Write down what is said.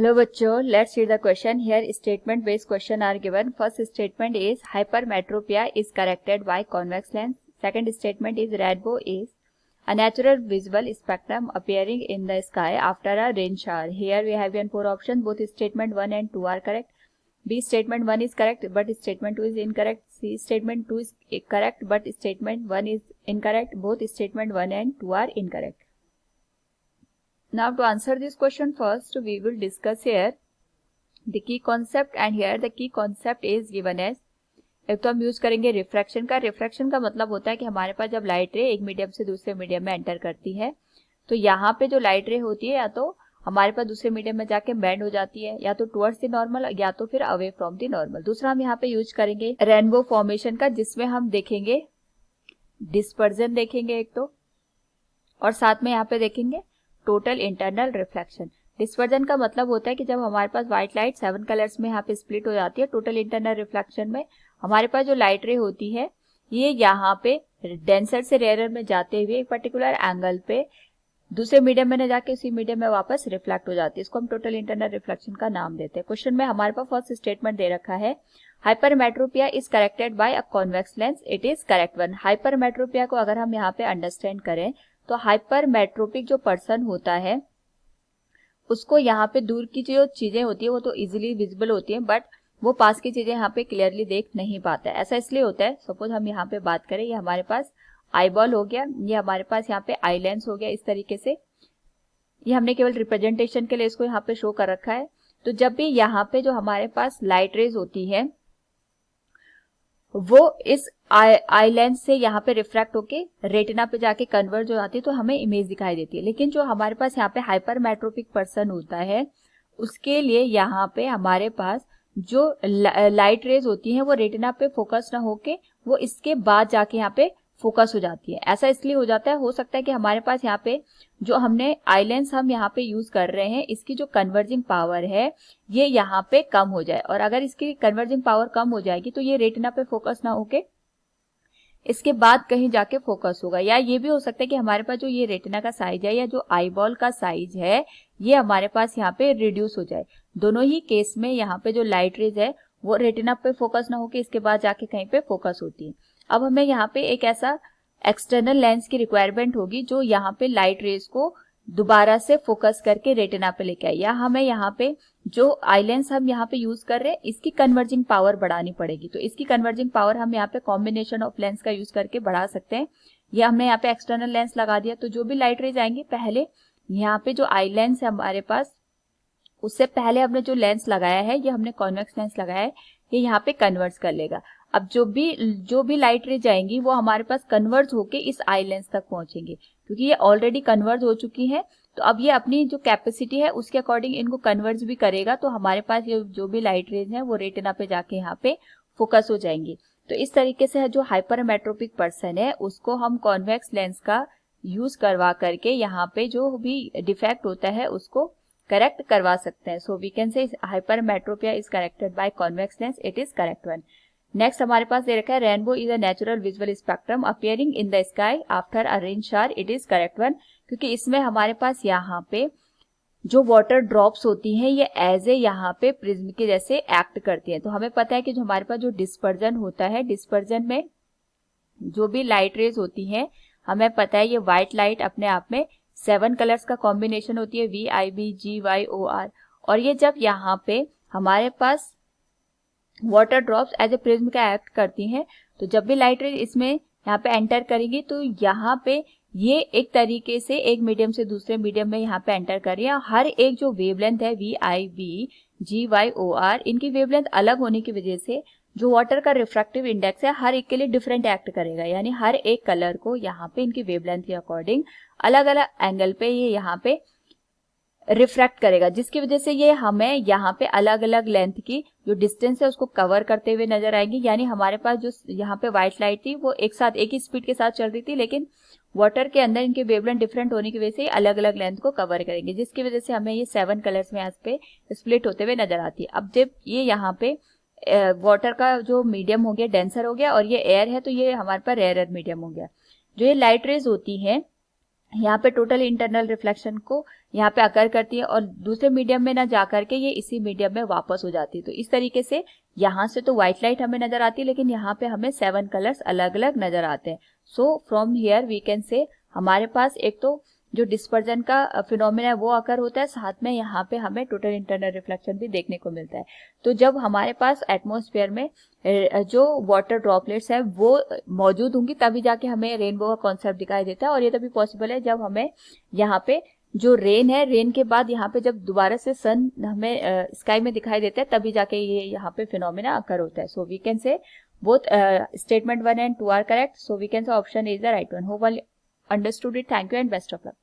Hello बच्चों, let's read the question. Here statement based question are given. First statement is hypermetropia is corrected by convex lens. Second statement is rainbow is a natural visible spectrum appearing in the sky after a rain shower. Here we have given four options. Both statement 1 and 2 are correct. B statement 1 is correct but statement 2 is incorrect. C statement 2 is correct but statement 1 is incorrect. Both statement 1 and 2 are incorrect. Now to answer this question first, we will discuss here the key concept and here the key concept is given as. एक तो हम use करेंगे refraction का. Refraction का मतलब होता है कि हमारे पास जब लाइट रे एक मीडियम से दूसरे मीडियम में एंटर करती है तो यहाँ पे जो लाइट रे होती है या तो हमारे पास दूसरे मीडियम में जाके बेंड हो जाती है या तो टुवर्ड्स द नॉर्मल या तो फिर अवे फ्रॉम द नॉर्मल. दूसरा हम यहाँ पे यूज करेंगे रेनबो फॉर्मेशन का जिसमें हम देखेंगे डिस्पर्जन देखेंगे एक तो और साथ में यहाँ पे देखेंगे टोटल इंटरनल रिफ्लेक्शन. डिस्पर्जन का मतलब होता है कि जब हमारे पास व्हाइट लाइट 7 कलर्स में यहाँ पे स्प्लिट हो जाती है टोटल इंटरनल रिफ्लेक्शन में हमारे पास जो लाइट रे होती है ये यहाँ पे डेंसर से रेयरर में जाते हुए एक पर्टिकुलर एंगल पे दूसरे मीडियम में न जाके उसी मीडियम में वापस रिफ्लेक्ट हो जाती है. इसको हम टोटल इंटरनल रिफ्लेक्शन का नाम देते हैं. क्वेश्चन में हमारे पास फर्स्ट स्टेटमेंट दे रखा है hypermetropia is corrected bye a convex lens. It is correct one. Hypermetropia को अगर हम यहाँ पे अंडरस्टैंड करें तो हाइपरमेट्रोपिक जो पर्सन होता है उसको यहाँ पे दूर की जो चीजें होती है वो तो इजीली विजिबल होती है बट वो पास की चीजें यहाँ पे क्लियरली देख नहीं पाता है. ऐसा इसलिए होता है, सपोज हम यहाँ पे बात करें ये हमारे पास आई बॉल हो गया, ये हमारे पास यहाँ पे आई लेंस हो गया. इस तरीके से ये हमने केवल रिप्रेजेंटेशन के लिए इसको यहाँ पे शो कर रखा है. तो जब भी यहाँ पे जो हमारे पास लाइट रेज होती है वो इस आई लेंस से यहाँ पे रिफ्रैक्ट होके रेटिना पे जाके कन्वर्ज हो जाती है तो हमें इमेज दिखाई देती है. लेकिन जो हमारे पास यहाँ पे हाइपरमेट्रोपिक पर्सन होता है उसके लिए यहाँ पे हमारे पास जो लाइट रेज होती हैं वो रेटिना पे फोकस ना होके वो इसके बाद जाके यहाँ पे फोकस हो जाती है. ऐसा इसलिए हो जाता है, हो सकता है कि हमारे पास यहाँ पे जो हमने आई लेंस हम यहाँ पे यूज कर रहे हैं इसकी जो कन्वर्जिंग पावर है ये यहाँ पे कम हो जाए और अगर इसकी कन्वर्जिंग पावर कम हो जाएगी तो ये रेटिना पे फोकस ना होके इसके बाद कहीं जाके फोकस होगा. या ये भी हो सकता है कि हमारे पास जो ये रेटिना का साइज है या जो आई बॉल का साइज है ये हमारे पास यहाँ पे रिड्यूस हो जाए. दोनों ही केस में यहाँ पे जो लाइट रेज है वो रेटिना पे फोकस ना होके इसके बाद जाके कहीं पे फोकस होती है. अब हमें यहाँ पे एक ऐसा एक्सटर्नल लेंस की रिक्वायरमेंट होगी जो यहाँ पे लाइट रेज को दोबारा से फोकस करके रेटिना पे लेके आए. या हमें यहाँ पे जो आई लेंस हम यहाँ पे यूज कर रहे हैं इसकी कन्वर्जिंग पावर बढ़ानी पड़ेगी. तो इसकी कन्वर्जिंग पावर हम यहाँ पे कॉम्बिनेशन ऑफ लेंस का यूज करके बढ़ा सकते हैं. ये हमने यहाँ पे एक्सटर्नल लेंस लगा दिया तो जो भी लाइट रेज आएंगे पहले यहाँ पे जो आई लेंस है हमारे पास उससे पहले हमने जो लेंस लगाया है ये हमने कॉन्वेक्स लेंस लगाया है ये यहाँ पे कन्वर्ज कर लेगा. अब जो भी लाइट रेज आएंगी वो हमारे पास कन्वर्ज होके इस आई लेंस तक पहुंचेंगे क्योंकि ये ऑलरेडी कन्वर्ज हो चुकी है. तो अब ये अपनी जो कैपेसिटी है उसके अकॉर्डिंग इनको कन्वर्ज भी करेगा तो हमारे पास ये जो भी लाइट रेज है वो रेटिना पे जाके यहाँ पे फोकस हो जाएंगी. तो इस तरीके से जो हाइपरमेट्रोपिक पर्सन है उसको हम कॉन्वेक्स लेंस का यूज करवा करके यहाँ पे जो भी डिफेक्ट होता है उसको करेक्ट करवा सकते हैं. So we can say hypermetropia is corrected by convex lens. It is correct one. Next हमारे पास दे रखा है rainbow is a natural visual spectrum appearing in the sky after a rain shower. It is correct one क्योंकि इसमें हमारे पास यहाँ पे जो वाटर ड्रॉप्स होती हैं ये एज ए यहाँ पे प्रिज्म के जैसे एक्ट करती हैं. तो हमें पता है कि जो हमारे पास जो डिस्पर्जन होता है डिस्पर्जन में जो भी लाइट रेज होती हैं हमें पता है ये व्हाइट लाइट अपने आप में 7 कलर्स का कॉम्बिनेशन होती है VIBGYOR. और ये जब यहाँ पे हमारे पास water drops as a prism का एक्ट करती हैं तो जब भी लाइट रेज इसमें यहाँ पे एंटर करेगी तो यहाँ पे ये एक तरीके से एक मीडियम से दूसरे मीडियम में यहाँ पे एंटर कर रही है. हर एक जो वेवलेंथ है VIBGYOR इनकी वेवलेंथ अलग होने की वजह से जो वाटर का रिफ्रैक्टिव इंडेक्स है हर एक के लिए डिफरेंट एक्ट करेगा. यानी हर एक कलर को यहाँ पे इनकी वेवलेंथ के अकॉर्डिंग अलग अलग एंगल पे ये यहाँ पे रिफ्रैक्ट करेगा जिसकी वजह से ये हमें यहाँ पे अलग अलग लेंथ की जो डिस्टेंस है उसको कवर करते हुए नजर आएंगी. यानी हमारे पास जो यहाँ पे व्हाइट लाइट थी वो एक साथ एक ही स्पीड के साथ चल रही थी लेकिन वाटर के अंदर इनके वेवलेंथ डिफरेंट होने की वजह से अलग अलग लेंथ को कवर करेंगे जिसकी वजह से हमें ये 7 कलर्स में यहाँ पे स्प्लिट होते हुए नजर आती है. अब जब ये यहाँ पे वाटर का जो मीडियम हो गया डेंसर हो गया और ये एयर है तो ये हमारे पास रेयरर मीडियम हो गया. जो ये लाइट रेज होती है यहाँ पे टोटल इंटरनल रिफ्लेक्शन को यहाँ पे अकर करती है और दूसरे मीडियम में ना जा करके ये इसी मीडियम में वापस हो जाती है। तो इस तरीके से यहाँ से तो व्हाइट लाइट हमें नजर आती है, लेकिन यहाँ पे हमें 7 कलर्स अलग अलग नजर आते हैं। So from here we can say हमारे पास एक तो जो डिस्पर्जन का फिनोमेना है वो अकर होता है, साथ में यहाँ पे हमें टोटल इंटरनल रिफ्लेक्शन भी देखने को मिलता है। तो जब हमारे पास एटमॉस्फेयर में जो वाटर ड्रॉपलेट्स है वो मौजूद होंगी तभी जाके हमें रेनबो का कॉन्सेप्ट दिखाई देता है। और ये तभी पॉसिबल है जब हमें यहाँ पे जो रेन है, रेन के बाद यहाँ पे जब दोबारा से सन हमें स्काई में दिखाई देता है तभी जाके ये यहाँ पे फिनोमेना अकर होता है। So we can say both statement 1 and 2 are correct. So we can say option A is the right one. Hope all understood it. Thank you and best of luck.